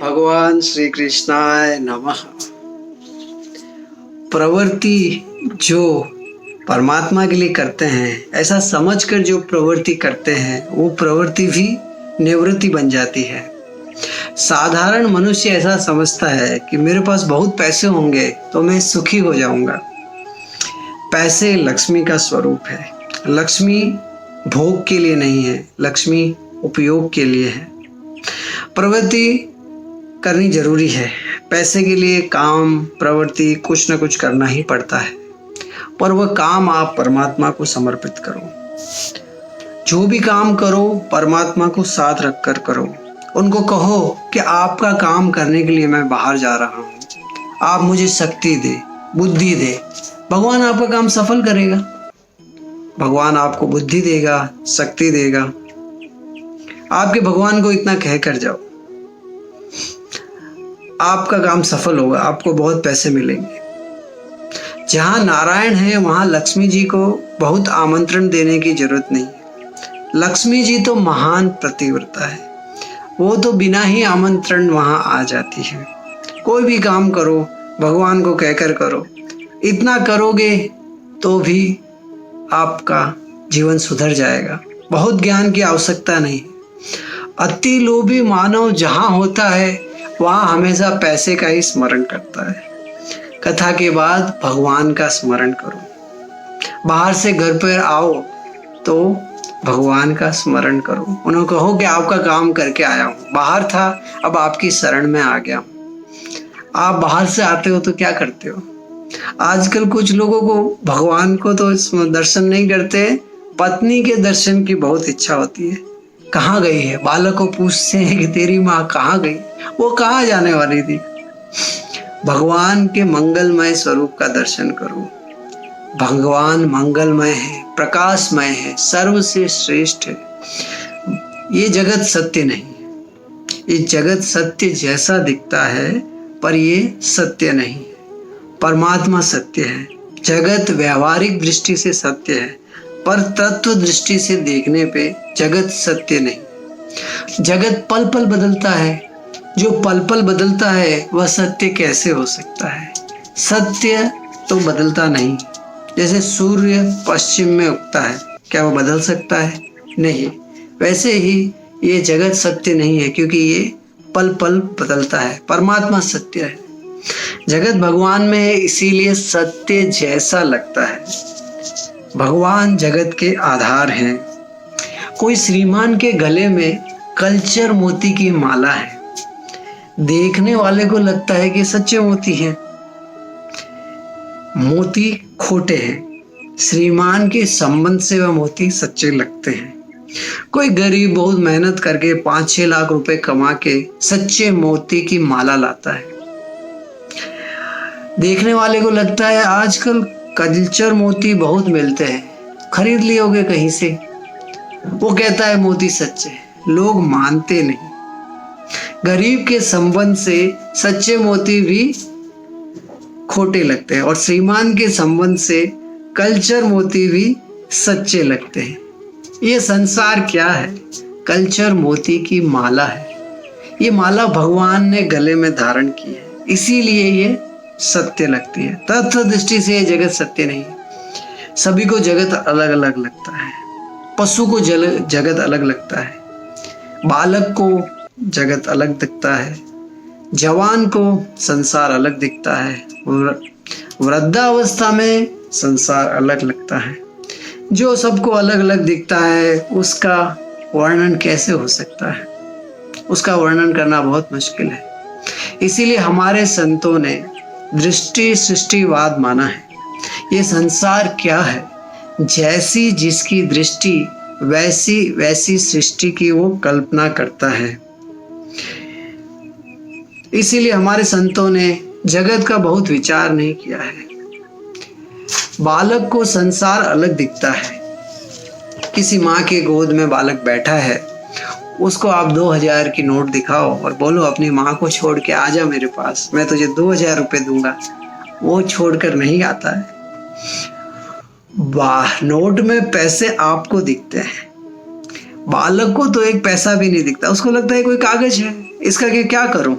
भगवान श्री कृष्णाय नमः। प्रवृत्ति जो परमात्मा के लिए करते हैं, ऐसा समझकर जो प्रवृत्ति करते हैं वो प्रवृत्ति भी निवृत्ति बन जाती है। साधारण मनुष्य ऐसा समझता है कि मेरे पास बहुत पैसे होंगे तो मैं सुखी हो जाऊंगा। पैसे लक्ष्मी का स्वरूप है। लक्ष्मी भोग के लिए नहीं है, लक्ष्मी उपयोग के लिए है। प्रवृत्ति करनी जरूरी है। पैसे के लिए काम प्रवृत्ति कुछ ना कुछ करना ही पड़ता है, पर वह काम आप परमात्मा को समर्पित करो। जो भी काम करो परमात्मा को साथ रखकर करो। उनको कहो कि आपका काम करने के लिए मैं बाहर जा रहा हूँ, आप मुझे शक्ति दे, बुद्धि दे। भगवान आपका काम सफल करेगा। भगवान आपको बुद्धि देगा, शक्ति देगा। आपके भगवान को इतना कह कर जाओ, आपका काम सफल होगा, आपको बहुत पैसे मिलेंगे। जहां नारायण है वहां लक्ष्मी जी को बहुत आमंत्रण देने की जरूरत नहीं है। लक्ष्मी जी तो महान पतिव्रता है, वो तो बिना ही आमंत्रण वहां आ जाती है। कोई भी काम करो भगवान को कहकर करो। इतना करोगे तो भी आपका जीवन सुधर जाएगा। बहुत ज्ञान की आवश्यकता नहीं। अति लोभी मानव जहां होता है वहां हमेशा पैसे का ही स्मरण करता है। कथा के बाद भगवान का स्मरण करो। बाहर से घर पर आओ तो भगवान का स्मरण करो। उन्हें कहो कि आपका काम करके आया हूँ, बाहर था अब आपकी शरण में आ गया हूँ। आप बाहर से आते हो तो क्या करते हो? आजकल कुछ लोगों को भगवान को तो दर्शन नहीं करते, पत्नी के दर्शन की बहुत इच्छा होती है। कहाँ गई है? बालक को पूछते हैं कि तेरी माँ कहाँ गई? वो कहाँ जाने वाली थी? भगवान के मंगलमय स्वरूप का दर्शन करो। भगवान मंगलमय है, प्रकाशमय है, सर्व से श्रेष्ठ है। ये जगत सत्य नहीं है। ये जगत सत्य जैसा दिखता है पर ये सत्य नहीं है। परमात्मा सत्य है। जगत व्यवहारिक दृष्टि से सत्य है, पर तत्व दृष्टि से देखने पे जगत सत्य नहीं। जगत पल पल बदलता है। जो पल पल बदलता है वह सत्य कैसे हो सकता है? सत्य तो बदलता नहीं। जैसे सूर्य पश्चिम में उगता है, क्या वह बदल सकता है? नहीं। वैसे ही ये जगत सत्य नहीं है, क्योंकि ये पल पल बदलता है। परमात्मा सत्य है। जगत भगवान में है, इसीलिए सत्य जैसा लगता है। भगवान जगत के आधार हैं। कोई श्रीमान के गले में कल्चर मोती की माला है। देखने वाले को लगता है कि सच्चे मोती हैं। मोती खोटे हैं। श्रीमान के संबंध से वह मोती सच्चे लगते हैं। कोई गरीब बहुत मेहनत करके 5-6 लाख रुपए कमा के सच्चे मोती की माला लाता है। देखने वाले को लगता है आजकल कल्चर मोती बहुत मिलते हैं, खरीद लियोगे कहीं से। वो कहता है मोती सच्चे। लोग मानते नहीं। गरीब के संबंध से सच्चे मोती भी खोटे लगते हैं, और श्रीमान के संबंध से कल्चर मोती भी सच्चे लगते हैं। ये संसार क्या है? कल्चर मोती की माला है। ये माला भगवान ने गले में धारण की है, इसीलिए ये सत्य लगती है। तत्व दृष्टि से ये जगत सत्य नहीं है। सभी को जगत अलग अलग लगता है। पशु को जगत अलग लगता है। बालक को जगत अलग दिखता है। जवान को संसार अलग दिखता है। वृद्धावस्था में संसार अलग लगता है। जो सबको अलग अलग दिखता है उसका वर्णन कैसे हो सकता है? उसका वर्णन करना बहुत मुश्किल है। इसीलिए हमारे संतों ने दृष्टि सृष्टिवाद माना है। ये संसार क्या है? जैसी जिसकी दृष्टि वैसी वैसी सृष्टि की वो कल्पना करता है। इसीलिए हमारे संतों ने जगत का बहुत विचार नहीं किया है। बालक को संसार अलग दिखता है। किसी माँ के गोद में बालक बैठा है, उसको आप 2000 की नोट दिखाओ और बोलो अपनी माँ को छोड़ के आ जा मेरे पास, मैं तुझे 2000 रुपये दूंगा। वो छोड़कर नहीं आता है। नोट में पैसे आपको दिखते हैं, बालक को तो एक पैसा भी नहीं दिखता। उसको लगता है कोई कागज है, इसका क्या करूं?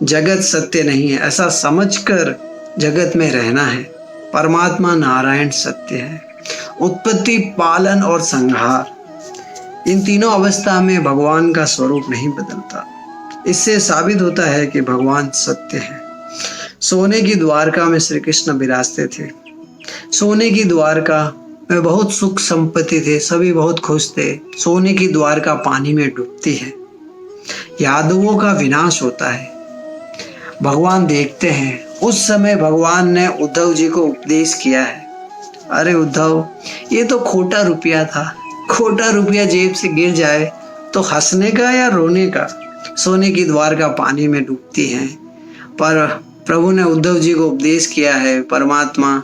जगत सत्य नहीं है ऐसा समझकर जगत में रहना है। परमात्मा नारायण सत्य है। उत्पत्ति, पालन और संहार, इन तीनों अवस्था में भगवान का स्वरूप नहीं बदलता। इससे साबित होता है कि भगवान सत्य है। सोने की द्वारका में श्री कृष्ण विराजते थे। सोने की द्वारका में बहुत सुख संपत्ति थे, सभी बहुत खुश थे। सोने की द्वारका पानी में डूबती है, यादवों का विनाश होता है। भगवान देखते हैं। उस समय भगवान ने उद्धव जी को उपदेश किया है, अरे उद्धव, ये तो खोटा रुपया था। खोटा रुपया जेब से गिर जाए तो हंसने का या रोने का। सोने की द्वारका पानी में डूबती है। पर प्रभु ने उद्धव जी को उपदेश किया है, परमात्मा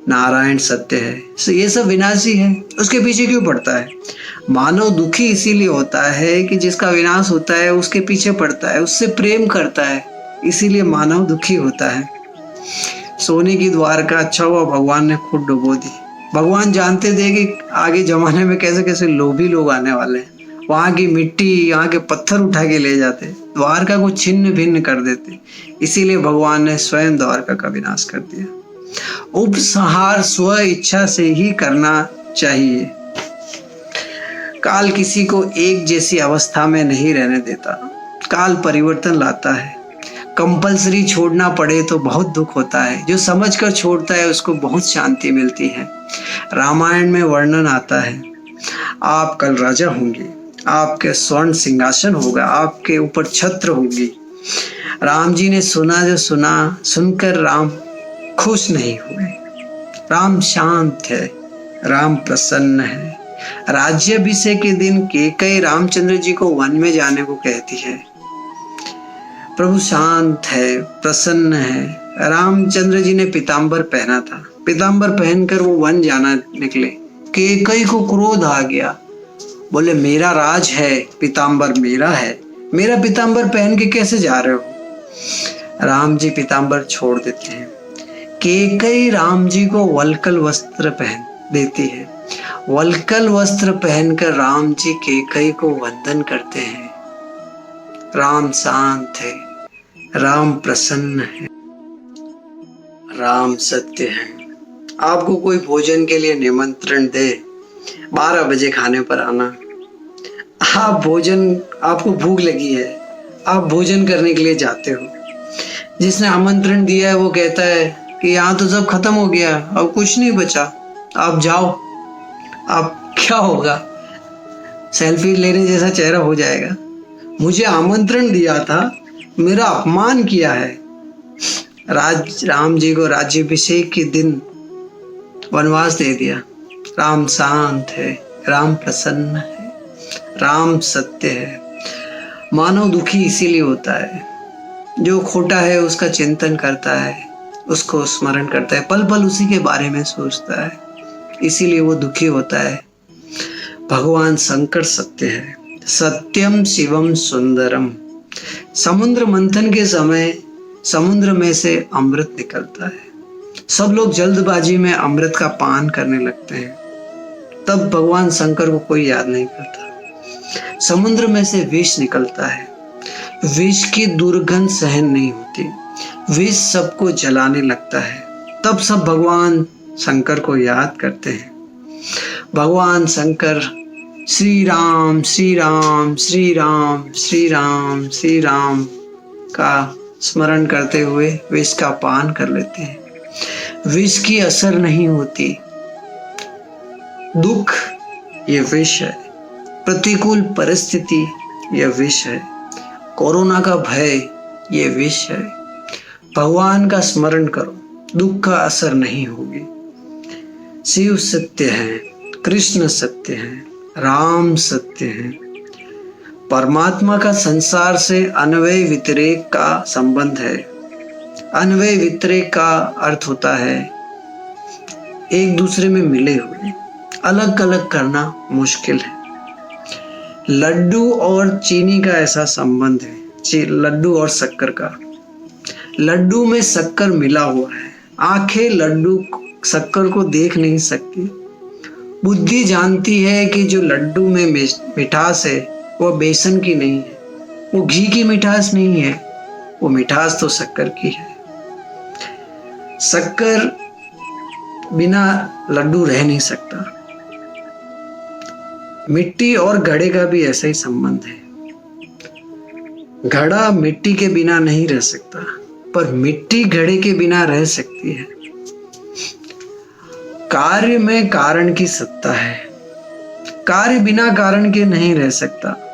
नारायण सत्य है, ये सब विनाशी है, उसके पीछे क्यों पड़ता है। मानव दुखी इसीलिए होता है कि जिसका विनाश होता है उसके पीछे पड़ता है, उससे प्रेम करता है, इसीलिए मानव दुखी होता है। सोने की द्वारका अच्छा हुआ भगवान ने खुद डुबो दी। भगवान जानते थे कि आगे जमाने में कैसे कैसे लोभी लोग आने वाले हैं। वहां की मिट्टी, यहाँ के पत्थर उठा के ले जाते, द्वारका को छिन्न भिन्न कर देते। इसीलिए भगवान ने स्वयं द्वारका का विनाश कर दिया। उपसंहार स्व इच्छा से ही करना चाहिए। काल किसी को एक जैसी अवस्था में नहीं रहने देता, काल परिवर्तन लाता है। कंपल्सरी छोड़ना पड़े तो बहुत दुख होता है, जो समझकर छोड़ता है उसको बहुत शांति मिलती है। रामायण में वर्णन आता है, आप कल राजा होंगे, आपके स्वर्ण सिंहासन होगा, आपके ऊपर छत्र होगी। राम जी ने सुना, जो सुना, सुनकर राम खुश नहीं हुए। राम शांत है, राम प्रसन्न है। राज्याभिषेक के दिन कैकेयी रामचंद्र जी को वन में जाने को कहती है। प्रभु शांत है, प्रसन्न है। रामचंद्र जी ने पीताम्बर पहना था, पीताम्बर पहनकर वो वन जाना निकले। कैकेयी को क्रोध आ गया, बोले मेरा राज है, पीताम्बर मेरा है, मेरा पीताम्बर पहन के कैसे जा रहे हो। राम जी पीताम्बर छोड़ देते हैं। कैकेयी राम जी को वल्कल वस्त्र पहन देती है। वल्कल वस्त्र पहनकर राम जी कैकेयी को वंदन करते हैं। राम शांत है, राम प्रसन्न है, राम सत्य है। आपको कोई भोजन के लिए निमंत्रण दे, 12 बजे खाने पर आना। आपको भूख लगी है, आप भोजन करने के लिए जाते हो। जिसने आमंत्रण दिया है वो कहता है कि यहाँ तो सब खत्म हो गया, अब कुछ नहीं बचा, आप जाओ। आप क्या होगा, सेल्फी लेने जैसा चेहरा हो जाएगा। मुझे आमंत्रण दिया था, मेरा अपमान किया है। राम जी को राज्याभिषेक के दिन वनवास दे दिया। राम शांत है, राम प्रसन्न है, राम सत्य है। मानव दुखी इसीलिए होता है, जो खोटा है उसका चिंतन करता है, उसको स्मरण करता है, पल पल उसी के बारे में सोचता है, इसीलिए वो दुखी होता है। भगवान शंकर सत्य है। सत्यम शिवम सुंदरम। समुद्र मंथन के समय समुद्र में से अमृत निकलता है। सब लोग जल्दबाजी में अमृत का पान करने लगते हैं, तब भगवान शंकर को कोई याद नहीं करता। समुद्र में से विष निकलता है, विष की दुर्गंध सहन नहीं होती, विष सबको जलाने लगता है, तब सब भगवान शंकर को याद करते हैं। भगवान शंकर श्री राम श्री राम श्री राम श्री राम श्री राम का स्मरण करते हुए विष का पान कर लेते हैं। विष की असर नहीं होती। दुख ये विष है, प्रतिकूल परिस्थिति ये विष है, कोरोना का भय ये विष है। भगवान का स्मरण करो, दुख का असर नहीं होगी। शिव सत्य है, कृष्ण सत्य है, राम सत्य है। परमात्मा का संसार से अन्वय व्यतिरेक का संबंध है। अन्वय व्यतिरेक का अर्थ होता है एक दूसरे में मिले हुए, अलग अलग करना मुश्किल है। लड्डू और चीनी का ऐसा संबंध है, लड्डू और शक्कर का। लड्डू में शक्कर मिला हुआ है, आंखें लड्डू शक्कर को देख नहीं सकती। बुद्धि जानती है कि जो लड्डू में मिठास है वह बेसन की नहीं है, वो घी की मिठास नहीं है, वो मिठास तो शक्कर की है। शक्कर बिना लड्डू रह नहीं सकता। मिट्टी और घड़े का भी ऐसा ही संबंध है। घड़ा मिट्टी के बिना नहीं रह सकता, पर मिट्टी घड़े के बिना रह सकती है। कार्य में कारण की सत्ता है। कार्य बिना कारण के नहीं रह सकता।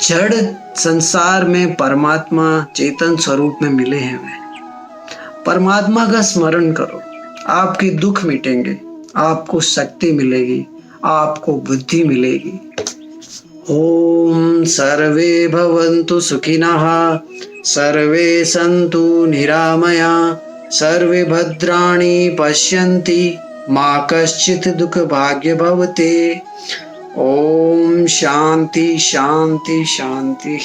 जड़ संसार में परमात्मा चेतन स्वरूप में मिले हैं वे। परमात्मा का स्मरण करो, आपके दुख मिटेंगे, आपको शक्ति मिलेगी, आपको बुद्धि मिलेगी। ओम सर्वे भवन्तु सुखिनः, सर्वे सन्तु निरामया, सर्वे भद्राणि पश्यन्ति, मा कश्चित् दुःख भाग्य भवते। ओम शांति शांति शांति।